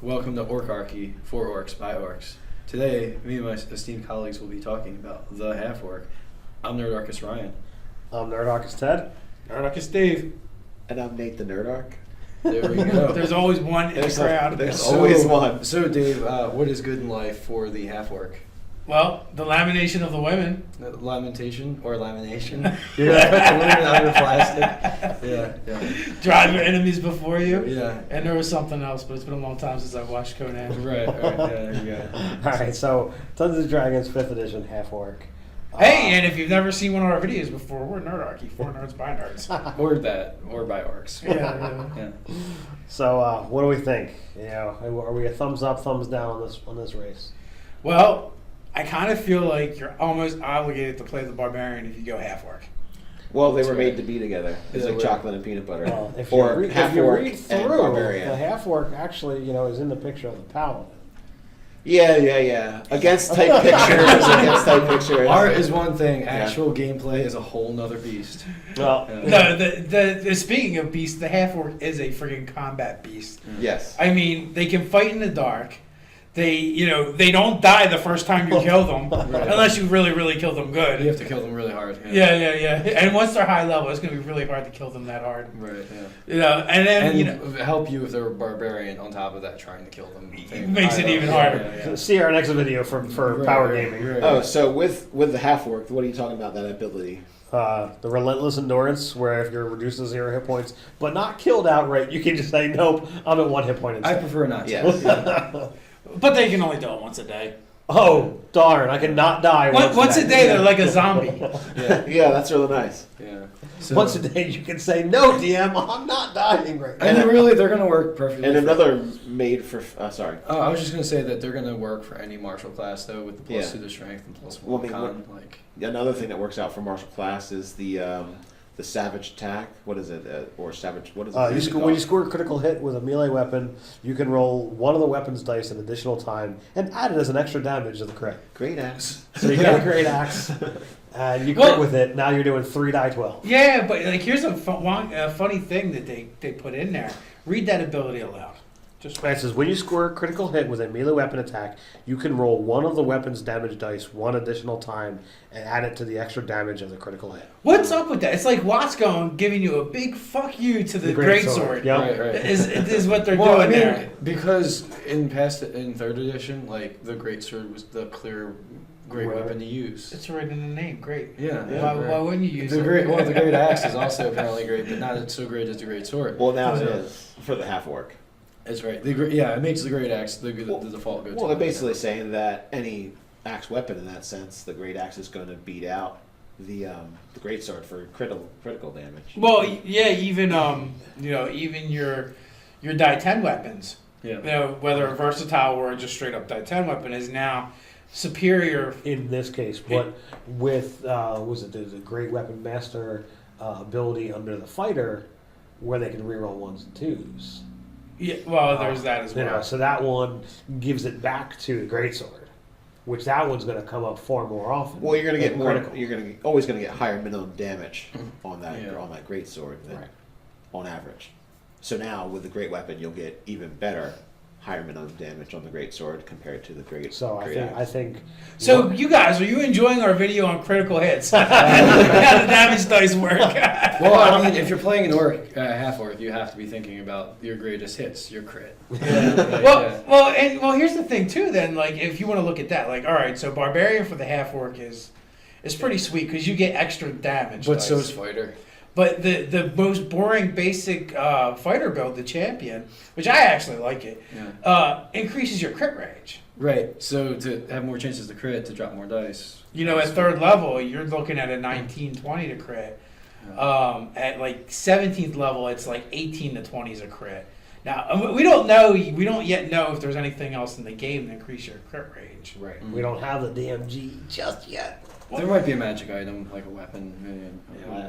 Welcome to Orcarchy, for orcs, by orcs. Today, me and my esteemed colleagues will be talking about the Half-Orc. I'm Nerdarchy Ryan. I'm Nerdarchy Ted. Nerdarchy Dave. And I'm Nate the Nerdarch. There we go. There's always one in the crowd. There's always one. So Dave, what is good in life for the Half-Orc? Well, the lamination of the women. Lamentation or lamination? You're gonna put the women under plastic. Yeah. Drive your enemies before you. Yeah. And there was something else, but it's been a long time since I've watched Conan. Right. Yeah, there you go. All right, so Dungeons and Dragons 5th edition Half-Orc. Hey, and if you've never seen one of our videos before, we're Nerdarchy, for nerds by nerds. Or that, or by orcs. Yeah. So what do we think? Are we a thumbs up, thumbs down on this race? Well, I kind of feel like you're almost obligated to play the barbarian if you go Half-Orc. Well, they were made to be together. It's Yeah, like chocolate and peanut butter. Well, if or you Half-Orc read and through, Barbarian. the Half-Orc actually, is in the picture of the paladin. Yeah. Against type pictures. Art is one thing. Actual gameplay is a whole nother beast. Well, The speaking of beast, the Half-Orc is a friggin' combat beast. Yes. I mean, they can fight in the dark. They don't die the first time you kill them, Right. unless you really, really kill them good. You have to kill them really hard. Yeah. And once they're high level, it's going to be really hard to kill them that hard. Right, yeah. And then, help you if they're a barbarian on top of that trying to kill them. It makes it even harder. Yeah. see our next video for Right, Power right, Gaming. right. Oh, so with the Half-Orc, what are you talking about, that ability? The Relentless Endurance, where if you're reduced to 0 hit points, but not killed outright, you can just say, nope, I'm at 1 hit point I instead. prefer not to. Yes. But they can only do it once a day. Oh, darn, I cannot die Once a day, they're like a zombie. Yeah, that's really nice. Yeah. So, Once a day, you can say, no, DM, I'm not dying right now. and really, they're going to work perfectly. And another made for... sorry. Oh, I was just going to say that they're going to work for any martial class, though, with the plus 2 to strength and plus 1 con. Another thing that works out for martial class is the savage attack. What is it? Or savage... What is it? When you score a critical hit with a melee weapon, you can roll one of the weapon's dice an additional time and add it as an extra damage to the crit. Great axe. So you got a great axe, and you crit with it. Now you're doing 3 die 12. Yeah, but here's a funny thing that they put in there. Read that ability aloud. It says, when you score a critical hit with a melee weapon attack, you can roll one of the weapon's damage dice 1 additional time and add it to the extra damage of the critical hit. What's up with that? It's like Watchstone giving you a big fuck you to the greatsword. Yep. Right. Is what they're doing there. Because in 3rd edition, like, the greatsword was the clear great weapon to use. It's right in the name. Great. Yeah. Why wouldn't you use the it? the great axe is also apparently great, but not so great as the great sword. Well, now it is for the Half-Orc. That's right. It makes the great axe the default go-to. Well, they're basically saying that any axe weapon in that sense, the great axe is going to beat out the great sword for critical damage. Well, yeah, even even your die 10 weapons. Yeah. Whether a versatile or just straight up die 10 weapon is now superior In this case, but with there's a great weapon master ability under the fighter where they can reroll 1s and 2s. Yeah, well, there's that as well. So that one gives it back to the greatsword, which that one's going to come up far more often. Well, you're going to get more. critical. You're always going to get higher minimum damage on that Yeah. on that great sword on average. So now with the great weapon, you'll get even better higher minimum damage on the great sword compared to the great. So I think. So you guys, are you enjoying our video on critical hits? How the damage dice work? Well, I mean, if you're playing an half-orc, you have to be thinking about your greatest hits, your crit. Well, here's the thing too. Then, like, if you want to look at that, like, all right, so barbarian for the Half-Orc is pretty sweet because you get extra damage. But so is fighter. But the most boring basic fighter build, the champion, which I actually like it, increases your crit range. Right. So to have more chances to crit, to drop more dice. At 3rd level, you're looking at a 19, 20 to crit. At like 17th level, it's like 18 to 20 is a crit. Now, we don't yet know if there's anything else in the game to increase your crit range. Right. We don't have the DMG just yet. There might be a magic item, like a weapon.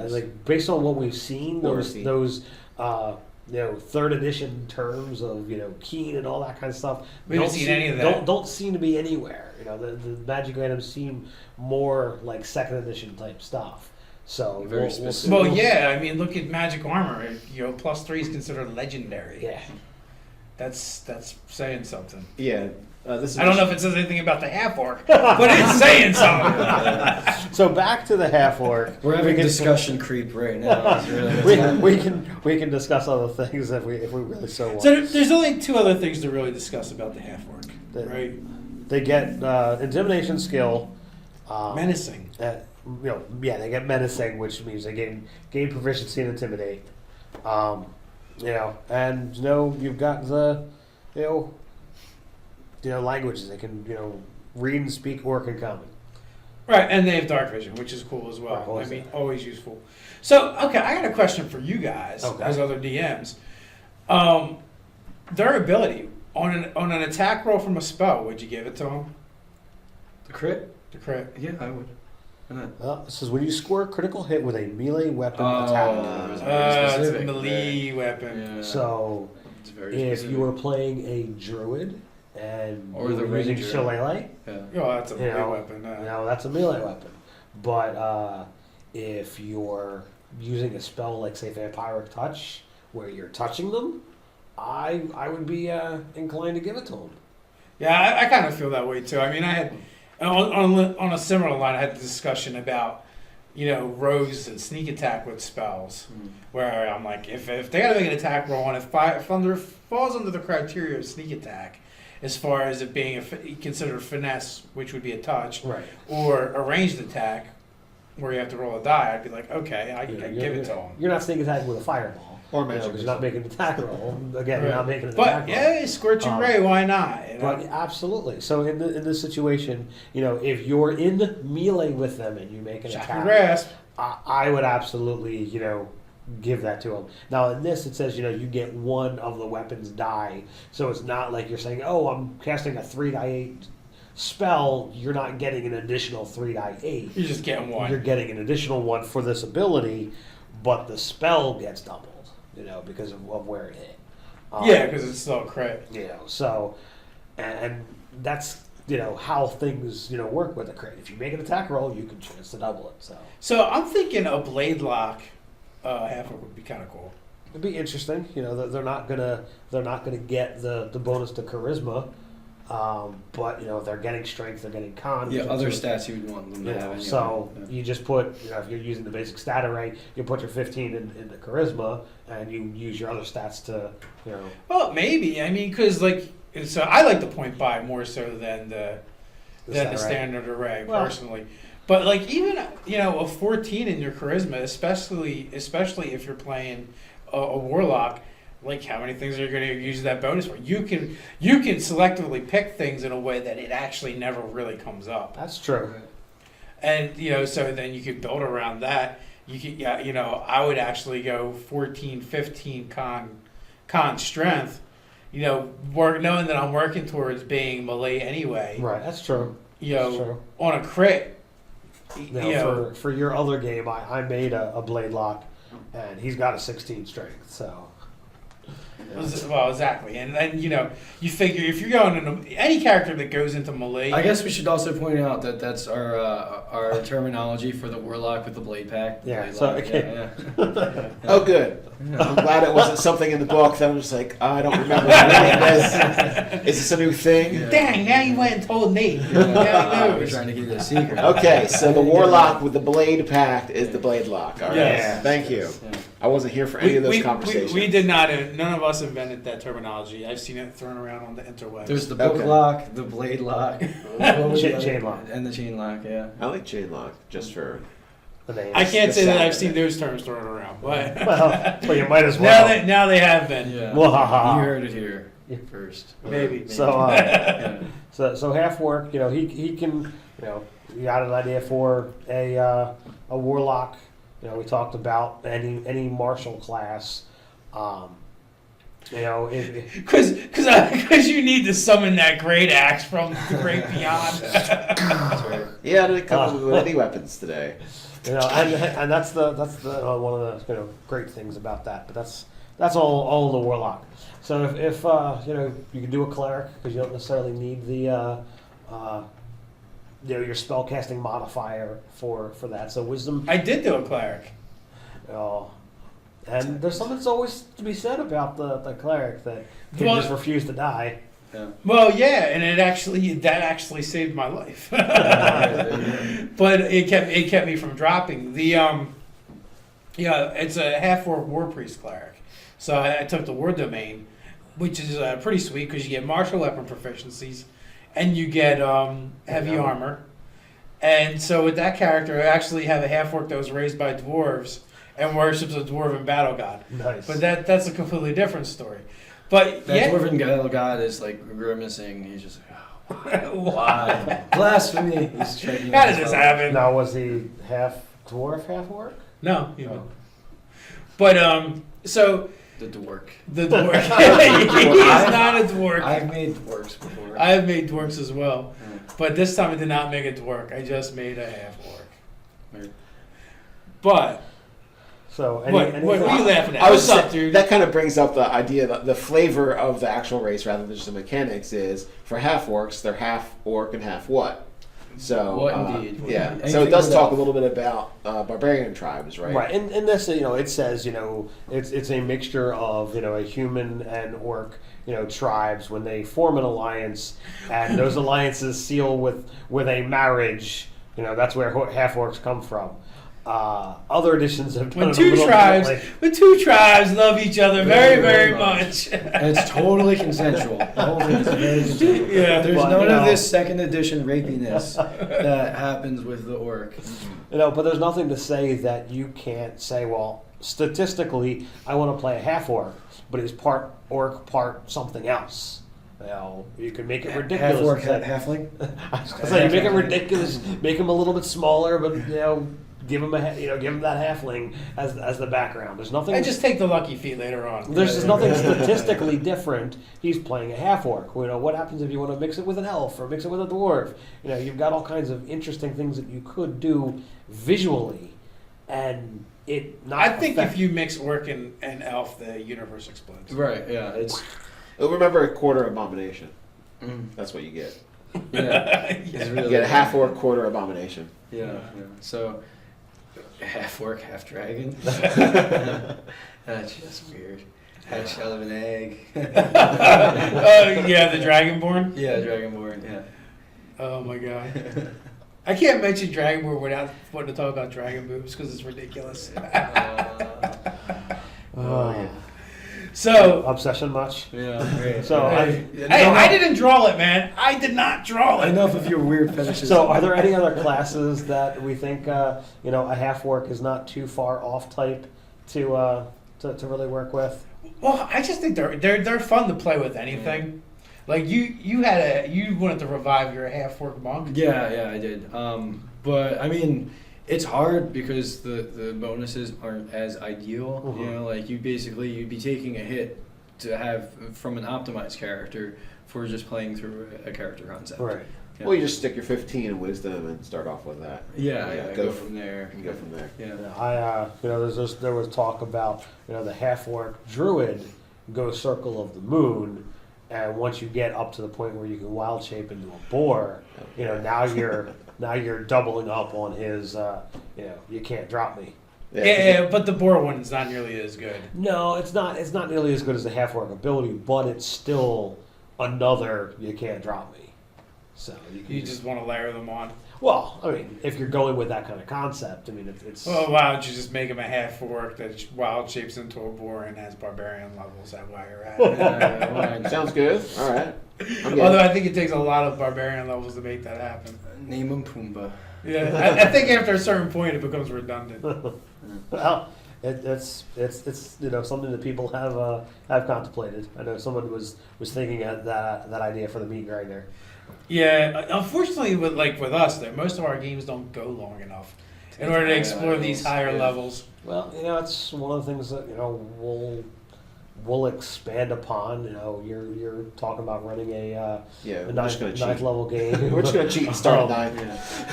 Like based on what we've seen, those 3rd edition terms of keen and all that kind of stuff. We haven't seen any of that. Don't seem to be anywhere. The magic items seem more like 2nd edition type stuff. So Very specific. Well, yeah. I mean, look at magic armor. +3 is considered legendary. Yeah. That's saying something. Yeah. This is I don't know if it says anything about the half-orc, but it's saying something. So back to the half-orc. We're having discussion creep right now. It's really what's happening. we can discuss other things if we really so want. So there's only two other things to really discuss about the half-orc, right? They get intimidation skill. Menacing. They get menacing, which means they gain proficiency in intimidate. And you've got the languages. They can read and speak Orc and Common. Right, and they have dark vision, which is cool as well. Right, always useful. So, okay, I got a question for you guys as other DMs. Their ability on an attack roll from a spell, would you give it to them? The crit? The crit. Yeah, I would. Why not? Well, this is when you score a critical hit with a melee weapon Very attack. It's specific. a melee weapon. Yeah. So It's very if specific. you are playing a druid and Or you're the using ranger. shillelagh, Yeah. Oh, that's a You melee know, weapon. that's a melee weapon. But if you're using a spell like, say, Vampiric Touch, where you're touching them, I would be inclined to give it to them. Yeah, I kind of feel that way too. I mean, I had on a similar line, I had the discussion about rogues and sneak attack with spells, where I'm like, if they got to make an attack roll and if falls under the criteria of sneak attack, as far as it being considered finesse, which would be a touch, Right. or a ranged attack, where you have to roll a die, I'd be like, okay, I give it to them. You're not sneak attacking with a fireball. Or Because magic. you're not making an attack roll. Again, you're not making an But attack roll. yeah, scorching ray, why not? But absolutely. So in this situation, if you're in melee with them and you make an Shock and attack, grasp. I would absolutely, give that to them. Now in this, it says, you get one of the weapons die. So it's not like you're saying, oh, I'm casting a 3/8 spell. You're not getting an additional 3/8. You're just getting one. You're getting an additional one for this ability, but the spell gets doubled, because of where it hit. Yeah, because it's still a crit. So, and that's, how things, work with a crit. If you make an attack roll, you can chance to double it. So I'm thinking a blade lock half-orc would be kind of cool. It'd be interesting. They're not gonna get the bonus to charisma, but they're getting strength, they're getting con. Yeah, which other is- stats you would want them to have. Anyway. So Yeah. you just put, if you're using the basic stat array, you put your 15 into charisma, and you use your other stats to, Well, maybe. I mean, because so I like the point buy more so than the stat array. standard array Well- personally. But even a 14 in your charisma, especially if you're playing a warlock. Like, how many things are you going to use that bonus for? You can selectively pick things in a way that it actually never really comes up. That's true. And so then you could build around that. You could, I would actually go 14, 15 con strength. Knowing that I'm working towards being melee anyway. Right, that's true. That's true. On a crit. Now, for your other game, I made a blade lock, and he's got a 16 strength. So, Well, exactly, and then you figure if you're going into any character that goes into melee. I guess we should also point out that that's our terminology for the warlock with the blade pack. The Yeah, blade so, lock. okay. Yeah. Oh, good. I'm glad it wasn't something in the book that I'm just like, I don't remember reading this. Is this a new thing? Yeah. Dang! Now you went and told Nate. Yeah. Now he We're knows. trying to give you a secret. Okay, so the warlock with the blade pact is the blade lock. All right. Yes. Thank you. Yeah. I wasn't here for any of those conversations. We did not. None of us invented that terminology. I've seen it thrown around on the interwebs. There's the book Okay. lock, the blade lock, what was the other- Chain lock. and the chain lock. Yeah. I like chain lock just for. the names. I can't the say that sound I've of seen it. those terms thrown around, but Well, you might as well. now they have been. Yeah. Wahaha. You heard it here Yeah. first. Maybe. So, Yeah. so half-orc, he can, you got an idea for a warlock. We talked about any martial class. Because you need to summon that great axe from the great beyond. Yeah, I didn't come up with any weapons today. And that's the one of the great things about that. But that's all the warlock. So if you can do a cleric because you don't necessarily need the your spellcasting modifier for that. So wisdom. I did do a cleric. And there's something that's always to be said about the cleric that can Well- just refuse to die. Yeah. Well, yeah, and that actually saved my life. But it kept me from dropping it's a Half-Orc War Priest cleric. So I took the War Domain, which is pretty sweet because you get martial weapon proficiencies, and you get heavy armor. And so with that character, I actually have a Half-Orc that was raised by dwarves and worships a dwarven battle god. Nice. But that's a completely different story. But That dwarven god is like grimacing. He's just like, oh, why? Blasphemy. He's shaking How his did this head. happen? Now, was he half dwarf, half orc? No, No. But so The dwark. the dwarf, he's not a dwarf. I've made dwarks before. I have made dwarks as well, Yeah. but this time I did not make a dwark. I just made a half-orc. Weird. But So, what are you laughing at? I was What's up, saying, dude? that kind of brings up the idea that the flavor of the actual race rather than just the mechanics is for half orcs, they're half orc and half what? So What indeed? What yeah. indeed. So it does Anything talk a without- little bit about barbarian tribes, right? Right, and this, it says, it's a mixture of, a human and orc, tribes when they form an alliance, and those alliances seal with a marriage. That's where half orcs come from. Other editions have done When it a little differently. two tribes love each other very, very much. And it's totally consensual. The whole thing is very consensual. Yeah. There's But, none of this second edition rapiness that happens with the orc. But there's nothing to say that you can't say, well, statistically, I want to play a half orc, but he's part orc, part something else. You can make it ridiculous. Half orc, and say- halfling. I was gonna say, you make it ridiculous, make him a little bit smaller, but give him give him that halfling as the background. There's nothing. I just take the lucky feet later on. There's just nothing statistically different. He's playing a half orc. What happens if you want to mix it with an elf or mix it with a dwarf? You've got all kinds of interesting things that you could do visually, and it not. I think affect- if you mix orc and elf, the universe explodes. Right. Yeah. It's. Remember a quarter abomination. Mm, That's what you get. yeah. It's Yeah. really You get a half orc quarter abomination. Yeah. So. Half orc, half dragon. That's just weird. Half shell of an egg. Yeah, the Dragonborn. Yeah, dragonborn. Yeah. Oh my god. I can't mention Dragonborn without wanting to talk about dragon boobs because it's ridiculous. Oh yeah. So, obsession much. Yeah. Great. So Hey, hey, I didn't draw it, man. I did not draw it. Enough of your weird fetishes. So, are there any other classes that we think a half orc is not too far off type to really work with? Well, I just think they're fun to play with anything. Like you wanted to revive your half-orc monk. Yeah, I did. But I mean, it's hard because the bonuses aren't as ideal. Mhm. Like you'd be taking a hit to have from an optimized character for just playing through a character concept. Right. Yeah. Well, you just stick your 15 in wisdom and start off with that. Yeah, go go f- from there. You can go from there. Yeah. There was talk about the half orc druid go circle of the moon, and once you get up to the point where you can wild shape into a boar, now you're doubling up on his you can't drop me. Yeah, but the boar one is not nearly as good. No, it's not nearly as good as the half orc ability, but it's still another you can't drop me. So You just want to layer them on. well, I mean, if you're going with that kind of concept, I mean, it's Well, why don't you just make him a half-orc that wild shapes into a boar and has barbarian levels at while you're at it? Yeah, why not? Sounds good. All right. I'm Although good. I think it takes a lot of barbarian levels to make that happen. Name him Pumbaa. Yeah, I think after a certain point it becomes redundant. well, it's something that people have contemplated. I know someone was thinking of that idea for the meat grinder. Yeah, unfortunately, with us, most of our games don't go long enough in order to explore these higher levels. Well, it's one of the things that we'll expand upon. You're talking about running a Yeah, we're ninth just gonna cheat. level game. We're just gonna cheat and start at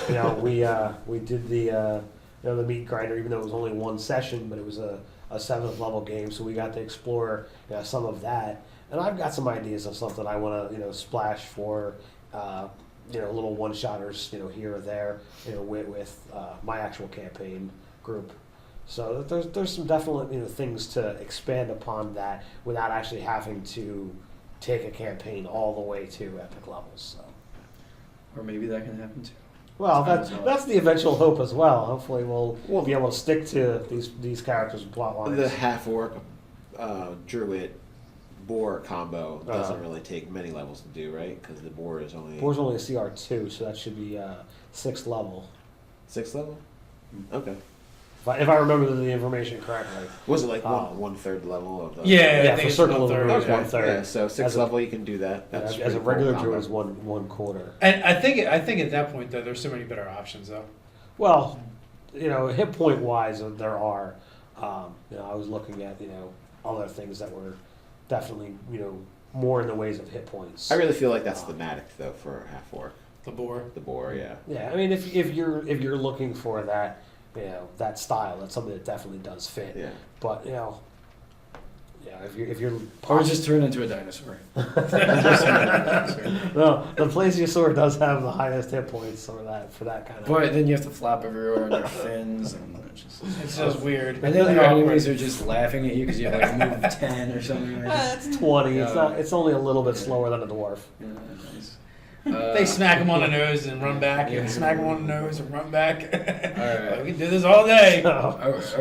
9. We did the the meat grinder, even though it was only one session, but it was a 7th level game, so we got to explore some of that. And I've got some ideas of something I want to splash for little one-shotters here or there with my actual campaign group. So there's some definite things to expand upon that without actually having to take a campaign all the way to epic levels. So. Or maybe that can happen too. Well, Time will tell. that's the eventual hope as well. Hopefully, we'll be able to stick to these characters and plot lines. The half-orc druid boar combo doesn't Uh-huh. really take many levels to do, right? Because the boar is only Boar's only a CR2, so that should be 6th level. 6th level. Okay. If I remember the information correctly. Was it like Oh. one third level of the? Yeah, I Yeah, think for it's Circle of the 1/3. Moon is Okay. 1/3. Yeah, so 6th As a- level you can do that. That's As pretty a cool regular combo. druid is one quarter. And I think at that point though, there's so many better options though. Well, hit point wise, there are. I was looking at other things that were definitely more in the ways of hit points. I really feel like that's thematic though for half-orc. The boar. The boar, yeah. Yeah, I mean, if you're looking for that that style, that's something that definitely does fit. Yeah. But if you're Or just turn into a dinosaur. no, the plesiosaur does have the highest hit points for that kind of. But then you have to flop everywhere on your fins, and It's just weird. and then your enemies are just laughing at you because you have like move 10 or something. Like that. It's 20. It's Yeah. not. It's only a little bit slower than a dwarf. Yeah, nice. They smack him on the nose and run back, and smack him on the nose and run back. We can do this all day.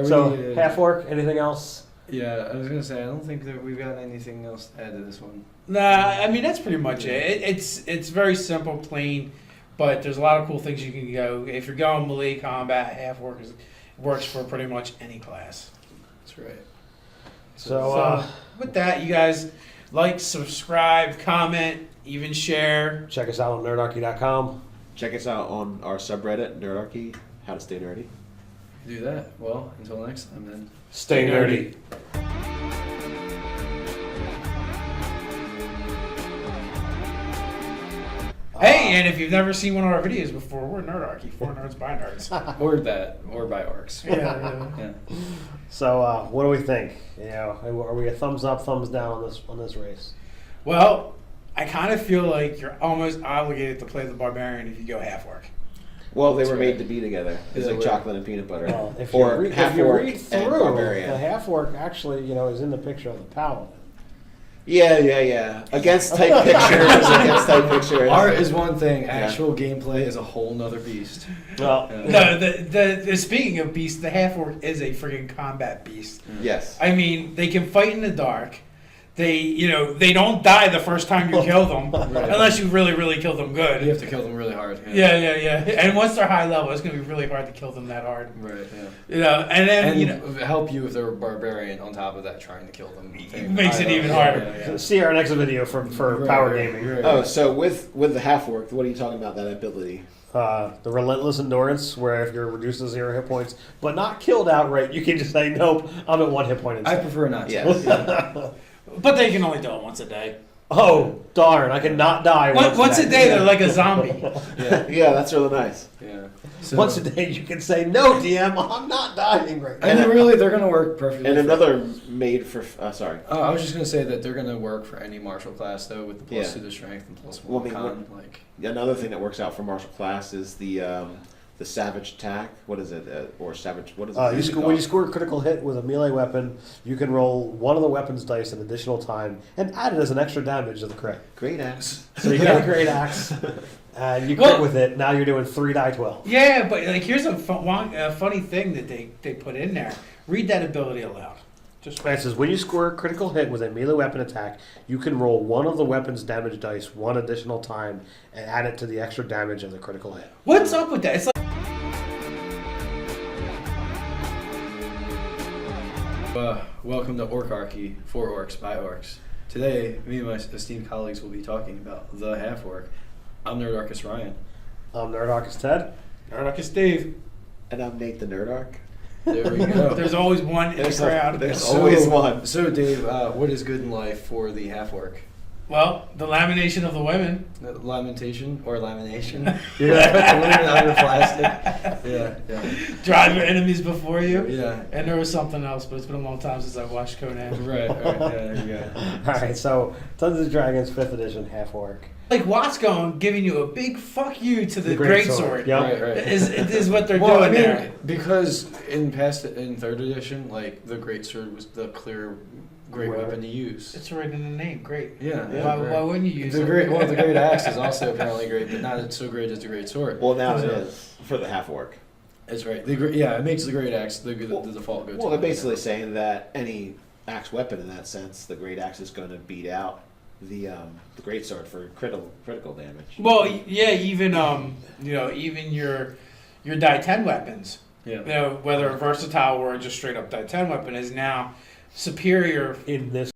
So half orc. Anything else? Yeah, I was gonna say I don't think that we've got anything else to add to this one. Nah, I mean that's pretty much it. It's very simple, plain, but there's a lot of cool things you can go. If you're going melee combat, half orc works for pretty much any class. That's right. So With that, you guys like, subscribe, comment, even share. check us out on nerdarchy.com. Check us out on our subreddit, Nerdarchy, How to Stay Nerdy. Do that. Well, until next time then. Stay nerdy. Hey, and if you've never seen one of our videos before, we're Nerdarchy, 4 nerds by nerds. Or that, or by orcs. Yeah. So what do we think? Are we a thumbs up, thumbs down on this race? Well, I kind of feel like you're almost obligated to play the barbarian if you go half orc. Well, they That's were right. made to be together. It's Yeah, like they were. chocolate and peanut butter. Well, if or you read half-orc and through, barbarian. the half orc actually is in the picture of the paladin. Yeah. Against type pictures. Art is one thing. Actual gameplay is a whole nother beast. Well, No, the speaking of beast, the half orc is a friggin' combat beast. Yes. I mean, they can fight in the dark. They don't die the first time you kill them, Right. unless you really, really kill them good. You have to kill them really hard. Yeah. And once they're high level, it's gonna be really hard to kill them that hard. Right. Yeah. And then And help you if they're a barbarian on top of that, trying to kill them. makes it even harder. Yeah. see our next video for Right, power right, gaming. right. Oh, so with the half-orc, what are you talking about, that ability? The relentless endurance, where if you're reduced to 0 hit points, but not killed outright, you can just say, nope, I'm at 1 hit point I instead. prefer not to. Yes. But they can only do it once a day. Oh, darn, I cannot die Once a day, they're like a zombie. Yeah. Yeah, that's really nice. Yeah. So, Once a day, you can say, no, DM, I'm not dying right now. and they're going to work perfectly. And for- another made for, sorry. I was just going to say that they're going to work for any martial class, though, with the plus Yeah. 2 to strength and plus 1 Well, I mean, con. Like, Another thing that works out for martial class is the savage attack. What is it? Or savage, what is it? When you score a critical hit with a melee weapon, you can roll one of the weapon's dice an additional time and add it as an extra damage to the crit. Great axe. So you get a great axe, and you crit Well- with it. Now you're doing 3 die 12. Yeah, but like here's a funny thing that they put in there. Read that ability aloud. Just It says when you score a critical hit with a melee weapon attack, you can roll one of the weapon's damage dice one additional time and add it to the extra damage of the critical hit. what's up with that? It's like welcome to Orcarchy, for orcs by orcs. Today, me and my esteemed colleagues will be talking about the half-orc. I'm Nerdarchy Ryan. I'm Nerdarchy Ted. Nerdarchy Steve. And I'm Nate the Nerdarch. There we go. There's always one in the crowd. There's always one. So, Dave, what is good in life for the half-orc? Well, the lamination of the women. Lamentation or lamination? You're gonna put the women on your plastic. Yeah. Drive your enemies before you. Yeah. And there was something else, but it's been a long time since I've watched Conan. Right. Yeah, there you go. All right, so Dungeons and Dragons 5th edition half orc. Like Watsco giving you a big fuck you to the greatsword. Yep. Right. Is what they're Well, doing I mean, there. because in third edition, like the greatsword was the clear great Right. weapon to use. It's right in the name. Great. Yeah. Why wouldn't you use The it? the great axe is also apparently great, but not so great as the great sword. Well, now it So- is for the half-orc. That's right. It makes the great axe the default go-to. Well, they're basically saying that any axe weapon in that sense, the great axe is going to beat out the great sword for critical damage. Well, yeah, even even your die 10 weapons. Yeah. Whether a versatile or just straight up die 10 weapon is now superior In this